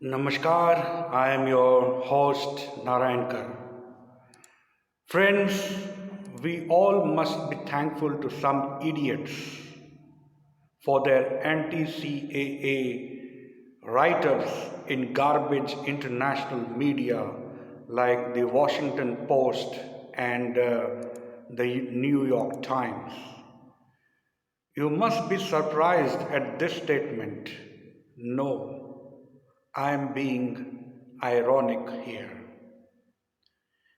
Namaskar, I am your host Naraayannkar. Friends, we all must be thankful to some idiots for their anti CAA write ups in garbage international media like the Washington Post and the New York Times. You must be surprised at this statement. No, I am being ironic here.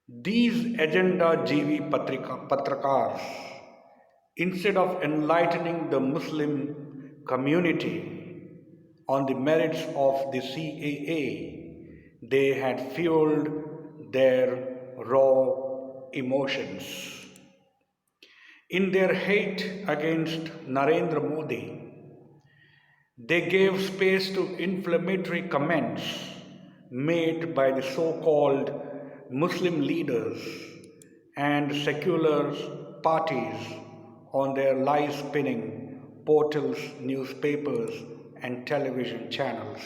These agenda jivi patrakars, instead of enlightening the Muslim community on the merits of the CAA, they had fueled their raw emotions. In their hate against Narendra Modi, they gave space to inflammatory comments made by the so called Muslim leaders and secular parties on their lie spinning portals, newspapers, and television channels.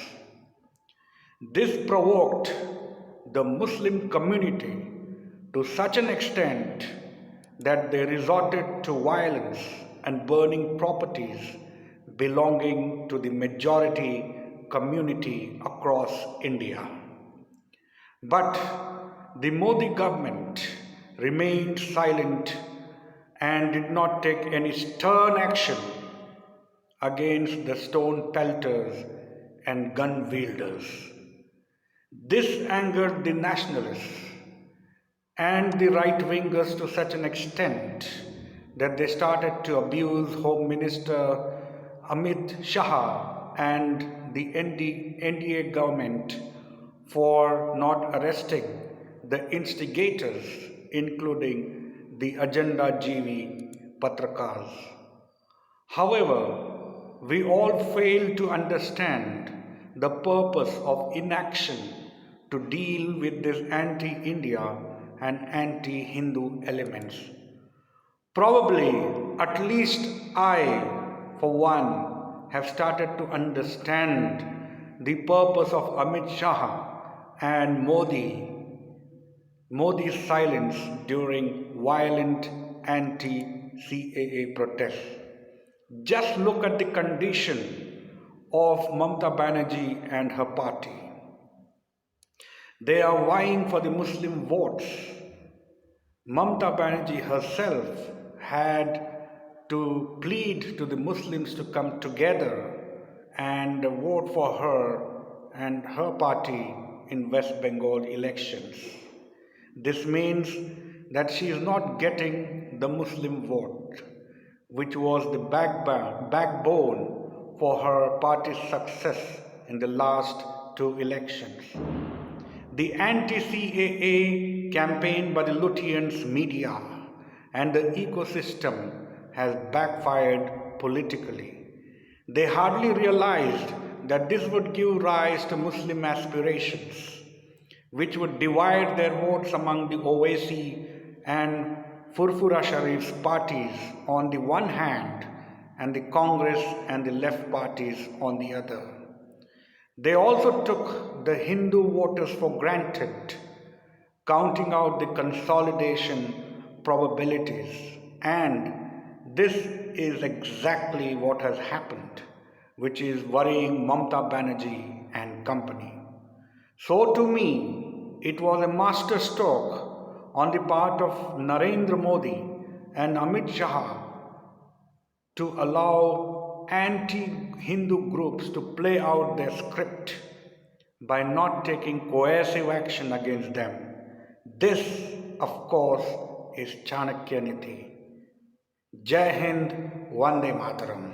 This provoked the Muslim community to such an extent that they resorted to violence and burning properties belonging to the majority community across India. But the Modi government remained silent and did not take any stern action against the stone pelters and gun wielders. This angered the nationalists and the right wingers to such an extent that they started to abuse Home Minister Amit Shah and the NDA government for not arresting the instigators, including the Agenda jivi patrakars. However, we all fail to understand the purpose of inaction to deal with these anti India and anti Hindu elements. Probably, at least I, for one, have started to understand the purpose of Amit Shah and Modi's silence during violent anti CAA protests. Just look at the condition of Mamata Banerjee and her party. They are vying for the Muslim votes. Mamata Banerjee herself had to plead to the Muslims to come together and vote for her and her party in West Bengal elections. This means that she is not getting the Muslim vote, which was the backbone for her party's success in the last two elections. The anti-CAA campaign by the Lutyens media and the ecosystem has backfired politically. They hardly realized that this would give rise to Muslim aspirations, which would divide their votes among the Owaisi and Furfura Sharif's parties on the one hand and the Congress and the left parties on the other. They also took the Hindu voters for granted, counting out the consolidation probabilities, and this is exactly what has happened, which is worrying Mamata Banerjee and company. So to me, it was a masterstroke on the part of Narendra Modi and Amit Shah to allow anti-Hindu groups to play out their script by not taking coercive action against them. This, of course, is Chanakyaniti. Jai Hind, Vande Mataram.